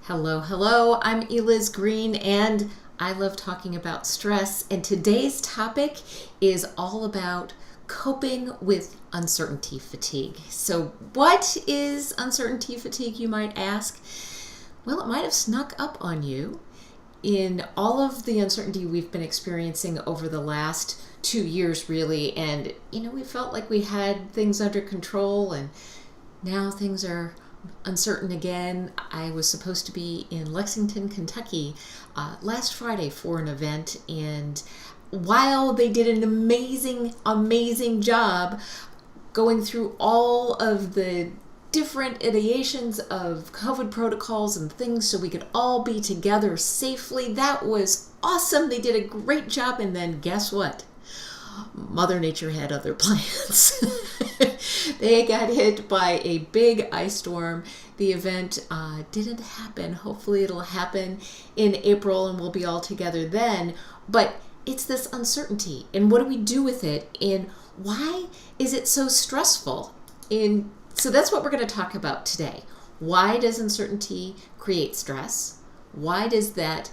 Hello, I'm Eliz Greene and I love talking about stress, and today's topic is all about coping with uncertainty fatigue. So what is uncertainty fatigue, you might ask? Well, it might have snuck up on you in all of the uncertainty we've been experiencing over the last 2 years, really, and we felt like we had things under control, and now things are uncertain again. I was supposed to be in Lexington, Kentucky last Friday for an event, and while they did an amazing job going through all of the different iterations of COVID protocols and things so we could all be together safely, that was awesome. They did a great job, and then guess what? Mother Nature had other plans. They got hit by a big ice storm. The event didn't happen. Hopefully it'll happen in April and we'll be all together then. But it's this uncertainty, and what do we do with it, and why is it so stressful? So that's what we're going to talk about today. Why does uncertainty create stress? Why does that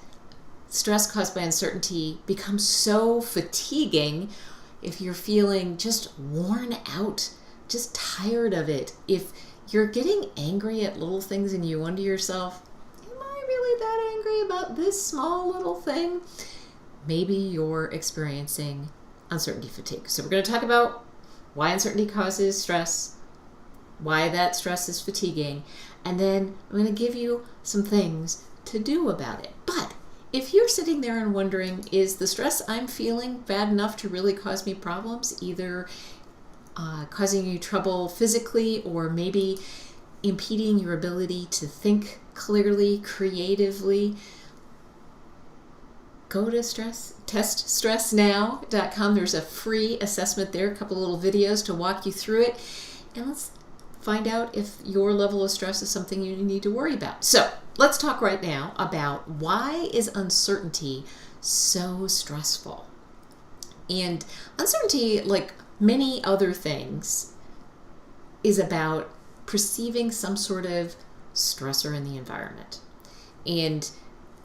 stress caused by uncertainty become so fatiguing if you're feeling just worn out, just tired of it? If you're getting angry at little things and you wonder to yourself, am I really that angry about this small little thing? Maybe you're experiencing uncertainty fatigue. So we're going to talk about why uncertainty causes stress, why that stress is fatiguing, and then I'm going to give you some things to do about it. But if you're sitting there and wondering, is the stress I'm feeling bad enough to really cause me problems, either causing you trouble physically or maybe impeding your ability to think clearly, creatively, go to teststressnow.com. There's a free assessment there, a couple of little videos to walk you through it, and let's find out if your level of stress is something you need to worry about. So let's talk right now about why is uncertainty so stressful. And uncertainty, like many other things, is about perceiving some sort of stressor in the environment. And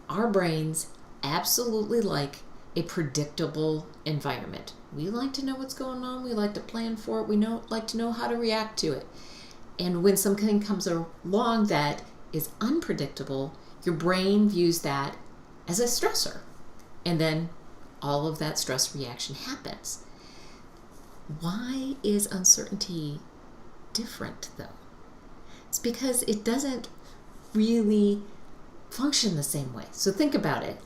our brains absolutely like a predictable environment. We like to know what's going on. We like to plan for it. We like to know how to react to it. And when something comes along that is unpredictable, your brain views that as a stressor. And then all of that stress reaction happens. Why is uncertainty different, though? It's because it doesn't really function the same way. So think about it.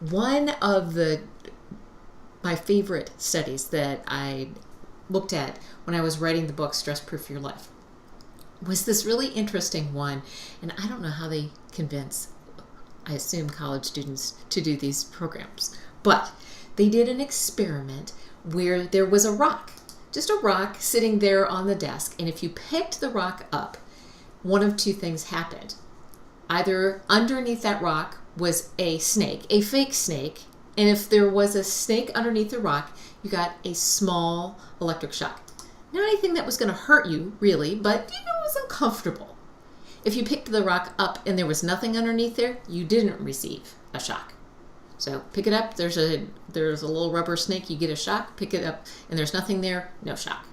One of my favorite studies that I looked at when I was writing the book Stress Proof Your Life was this really interesting one, and I don't know how they convince, I assume, college students to do these programs, but they did an experiment where there was a rock, just a rock sitting there on the desk, and if you picked the rock up, one of two things happened. Either underneath that rock was a snake, a fake snake, and if there was a snake underneath the rock, you got a small electric shock. Not anything that was going to hurt you, really, but it was uncomfortable. If you picked the rock up and there was nothing underneath there, you didn't receive a shock. So pick it up, there's a little rubber snake, you get a shock. Pick it up and there's nothing there, no shock.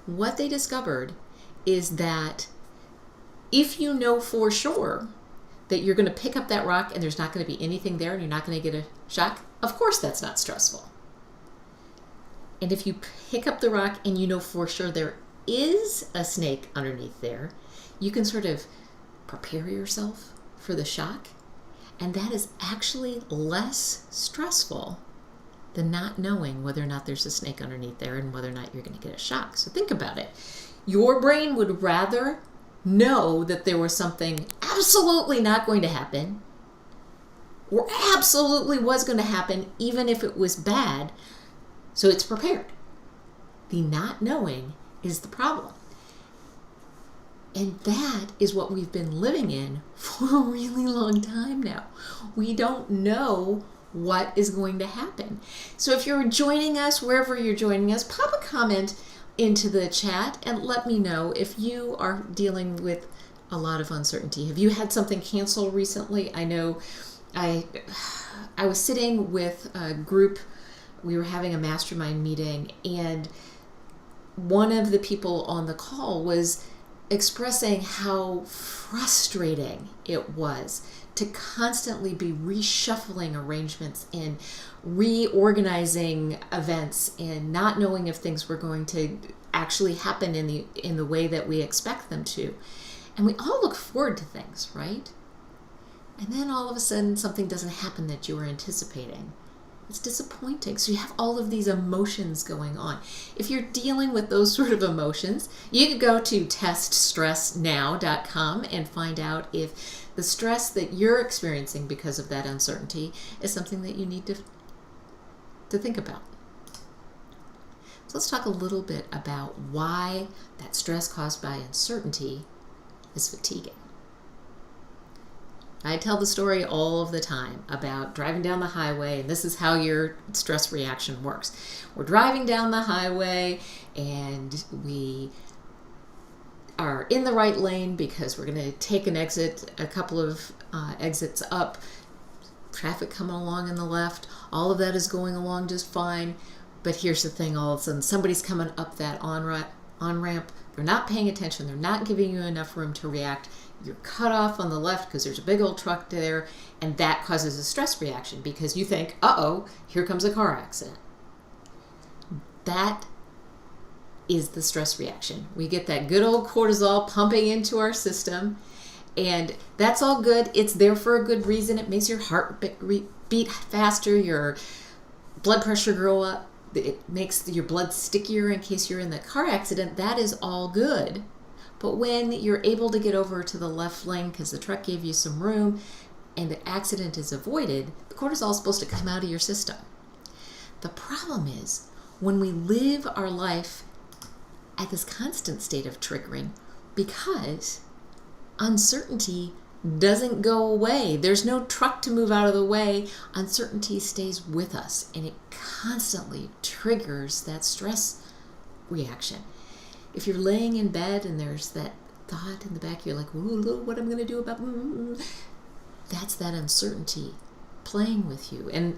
What they discovered is that if you know for sure that you're going to pick up that rock and there's not going to be anything there and you're not going to get a shock, of course that's not stressful. And if you pick up the rock and you know for sure there is a snake underneath there, you can sort of prepare yourself for the shock. And that is actually less stressful than not knowing whether or not there's a snake underneath there and whether or not you're going to get a shock. So think about it. Your brain would rather know that there was something absolutely not going to happen or absolutely was going to happen even if it was bad, so it's prepared. The not knowing is the problem. And that is what we've been living in for a really long time now. We don't know what is going to happen. So if you're joining us, wherever you're joining us, pop a comment into the chat and let me know if you are dealing with a lot of uncertainty. Have you had something cancel recently? I know I was sitting with a group. We were having a mastermind meeting, and one of the people on the call was expressing how frustrating it was to constantly be reshuffling arrangements and reorganizing events and not knowing if things were going to actually happen in the way that we expect them to. And we all look forward to things, right? And then all of a sudden something doesn't happen that you were anticipating. It's disappointing. So you have all of these emotions going on. If you're dealing with those sort of emotions, you could go to teststressnow.com and find out if the stress that you're experiencing because of that uncertainty is something that you need to think about. So let's talk a little bit about why that stress caused by uncertainty is fatiguing. I tell the story all of the time about driving down the highway, and this is how your stress reaction works. We're driving down the highway, and we are in the right lane because we're going to take an exit, a couple of exits up. Traffic coming along on the left. All of that is going along just fine. But here's the thing, all of a sudden somebody's coming up that on-ramp. They're not paying attention. They're not giving you enough room to react. You're cut off on the left because there's a big old truck there, and that causes a stress reaction because you think, uh-oh, here comes a car accident. That is the stress reaction. We get that good old cortisol pumping into our system, and that's all good. It's there for a good reason. It makes your heart beat faster, your blood pressure go up. It makes your blood stickier in case you're in the car accident. That is all good. But when you're able to get over to the left lane because the truck gave you some room and the accident is avoided, the cortisol is supposed to come out of your system. The problem is when we live our life at this constant state of triggering because uncertainty doesn't go away. There's no truck to move out of the way. Uncertainty stays with us, and it constantly triggers that stress reaction. If you're laying in bed and there's that thought in the back, you're like, ooh, what am I going to do about that's that uncertainty playing with you. And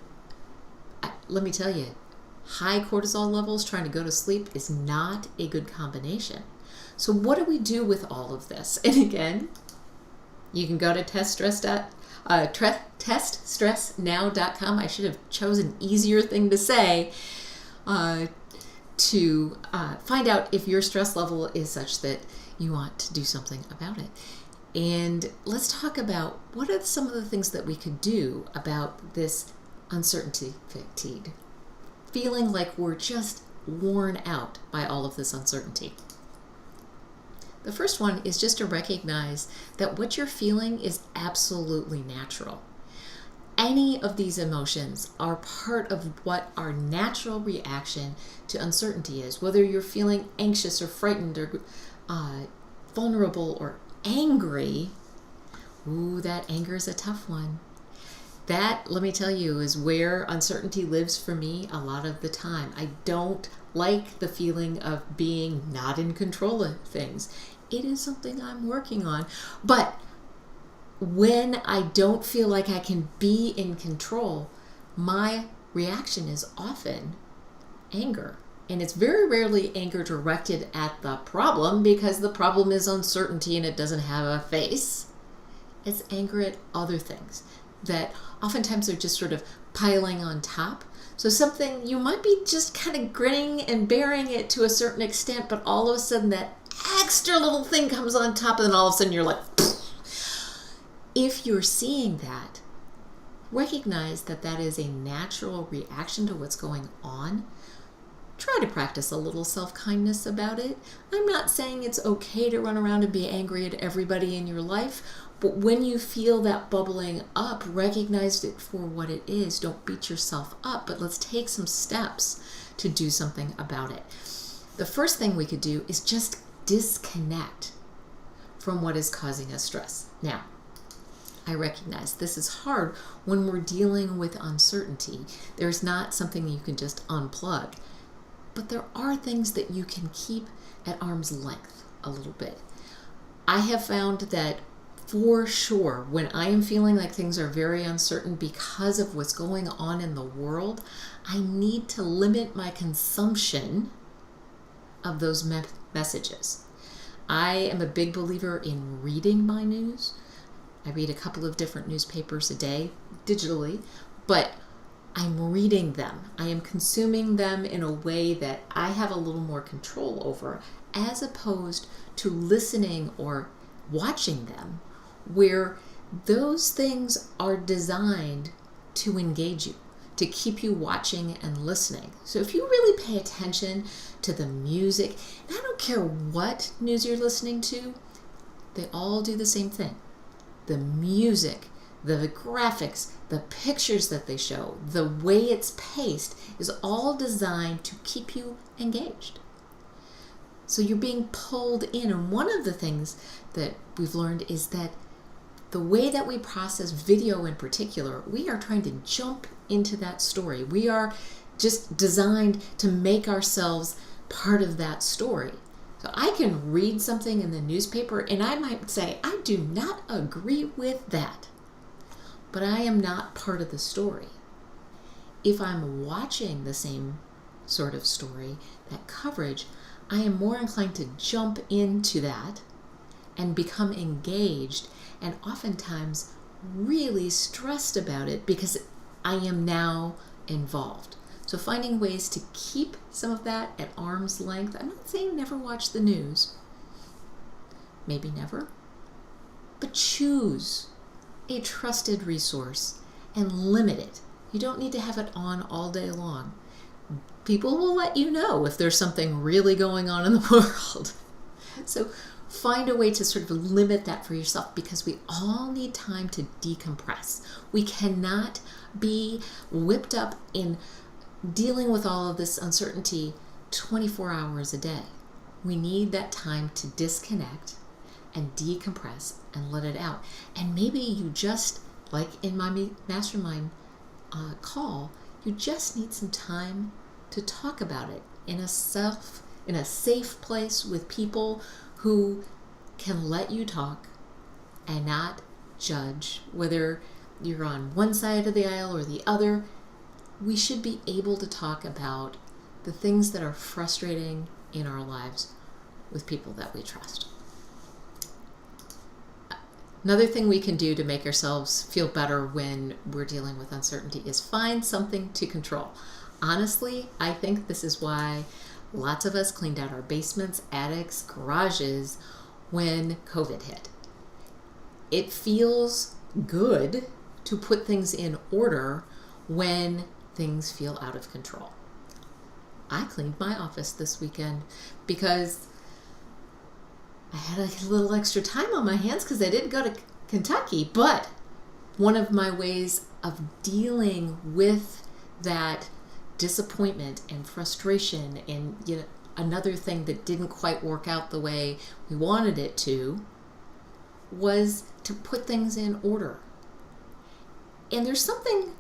let me tell you, high cortisol levels trying to go to sleep is not a good combination. So what do we do with all of this? And again, you can go to teststressnow.com. I should have chosen an easier thing to say to find out if your stress level is such that you want to do something about it. And let's talk about what are some of the things that we could do about this uncertainty fatigue, feeling like we're just worn out by all of this uncertainty. The first one is just to recognize that what you're feeling is absolutely natural. Any of these emotions are part of what our natural reaction to uncertainty is. Whether you're feeling anxious or frightened or vulnerable or angry, ooh, that anger is a tough one. That, let me tell you, is where uncertainty lives for me a lot of the time. I don't like the feeling of being not in control of things. It is something I'm working on. But when I don't feel like I can be in control, my reaction is often anger. And it's very rarely anger directed at the problem because the problem is uncertainty and it doesn't have a face. It's anger at other things that oftentimes are just sort of piling on top. So something you might be just kind of grinning and bearing it to a certain extent, but all of a sudden that extra little thing comes on top and then all of a sudden you're like, pfft. If you're seeing that, recognize that that is a natural reaction to what's going on. Try to practice a little self-kindness about it. I'm not saying it's okay to run around and be angry at everybody in your life, but when you feel that bubbling up, recognize it for what it is. Don't beat yourself up, but let's take some steps to do something about it. The first thing we could do is just disconnect from what is causing us stress. Now, I recognize this is hard when we're dealing with uncertainty. There's not something you can just unplug. But there are things that you can keep at arm's length a little bit. I have found that for sure, when I am feeling like things are very uncertain because of what's going on in the world, I need to limit my consumption of those messages. I am a big believer in reading my news. I read a couple of different newspapers a day digitally, but I'm reading them. I am consuming them in a way that I have a little more control over, as opposed to listening or watching them, where those things are designed to engage you, to keep you watching and listening. So if you really pay attention to the music, and I don't care what news you're listening to, they all do the same thing. The music, the graphics, the pictures that they show, the way it's paced is all designed to keep you engaged. So you're being pulled in. And one of the things that we've learned is that the way that we process video in particular, we are trying to jump into that story. We are just designed to make ourselves part of that story. So I can read something in the newspaper and I might say, I do not agree with that, but I am not part of the story. If I'm watching the same sort of story, that coverage, I am more inclined to jump into that and become engaged, and oftentimes really stressed about it because I am now involved. So finding ways to keep some of that at arm's length. I'm not saying never watch the news, maybe never, but choose a trusted resource and limit it. You don't need to have it on all day long. People will let you know if there's something really going on in the world. So find a way to sort of limit that for yourself, because we all need time to decompress. We cannot be whipped up in dealing with all of this uncertainty 24 hours a day. We need that time to disconnect and decompress and let it out. And maybe you just, like in my mastermind call, you just need some time to talk about it in a safe place with people who can let you talk and not judge whether you're on one side of the aisle or the other. We should be able to talk about the things that are frustrating in our lives with people that we trust. Another thing we can do to make ourselves feel better when we're dealing with uncertainty is find something to control. Honestly, I think this is why lots of us cleaned out our basements, attics, garages when COVID hit. It feels good to put things in order when things feel out of control. I cleaned my office this weekend because I had a little extra time on my hands because I didn't go to Kentucky. But one of my ways of dealing with that disappointment and frustration and another thing that didn't quite work out the way we wanted it to was to put things in order. And there's something,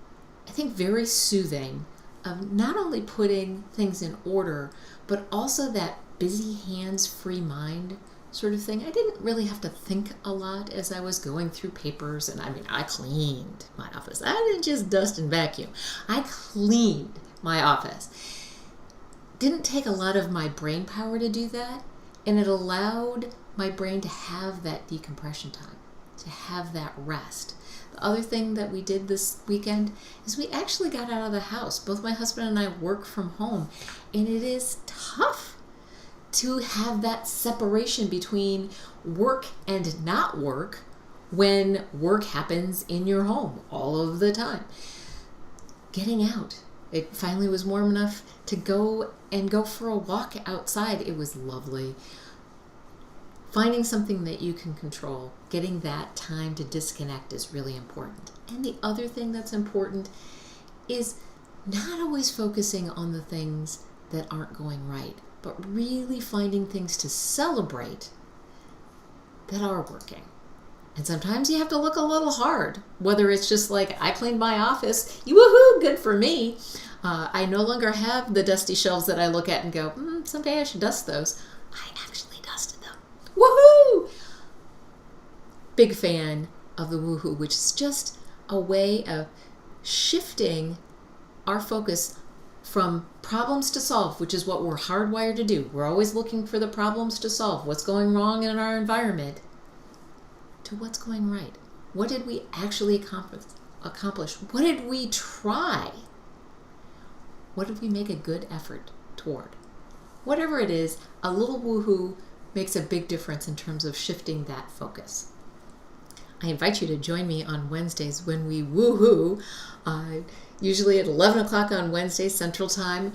I think, very soothing of not only putting things in order, but also that busy hands, free mind sort of thing. I didn't really have to think a lot as I was going through papers. And I cleaned my office. I didn't just dust and vacuum. I cleaned my office. Didn't take a lot of my brain power to do that. And it allowed my brain to have that decompression time, to have that rest. The other thing that we did this weekend is we actually got out of the house. Both my husband and I work from home, and it is tough to have that separation between work and not work when work happens in your home all of the time. Getting out. It finally was warm enough to go for a walk outside. It was lovely. Finding something that you can control, getting that time to disconnect is really important. And the other thing that's important is not always focusing on the things that aren't going right, but really finding things to celebrate that are working. And sometimes you have to look a little hard, whether it's just like, I cleaned my office, woohoo, good for me. I no longer have the dusty shelves that I look at and go, someday I should dust those. I actually dusted them. Woohoo! big fan of the woohoo, which is just a way of shifting our focus from problems to solve, which is what we're hardwired to do. We're always looking for the problems to solve, what's going wrong in our environment, to what's going right. What did we actually accomplish? What did we try? What did we make a good effort toward? Whatever it is, a little woohoo makes a big difference in terms of shifting that focus. I invite you to join me on Wednesdays when we woohoo, usually at 11 o'clock on Wednesday Central Time.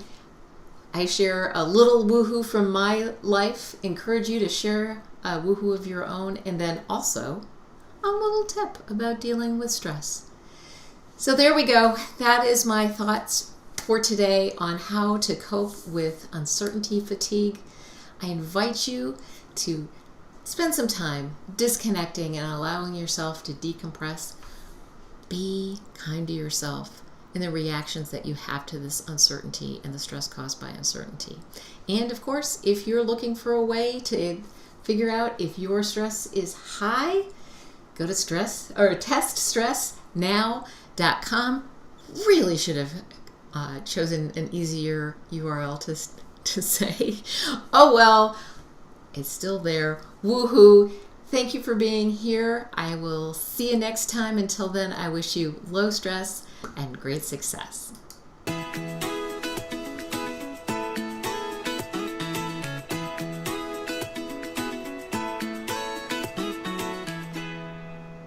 I share a little woohoo from my life, encourage you to share a woohoo of your own, and then also a little tip about dealing with stress. So there we go. That is my thoughts for today on how to cope with uncertainty fatigue. I invite you to spend some time disconnecting and allowing yourself to decompress. Be kind to yourself in the reactions that you have to this uncertainty and the stress caused by uncertainty. And of course, if you're looking for a way to figure out if your stress is high, go to teststressnow.com. Really should have chosen an easier URL to say. Oh well, it's still there. Woohoo! Thank you for being here. I will see you next time. Until then, I wish you low stress and great success.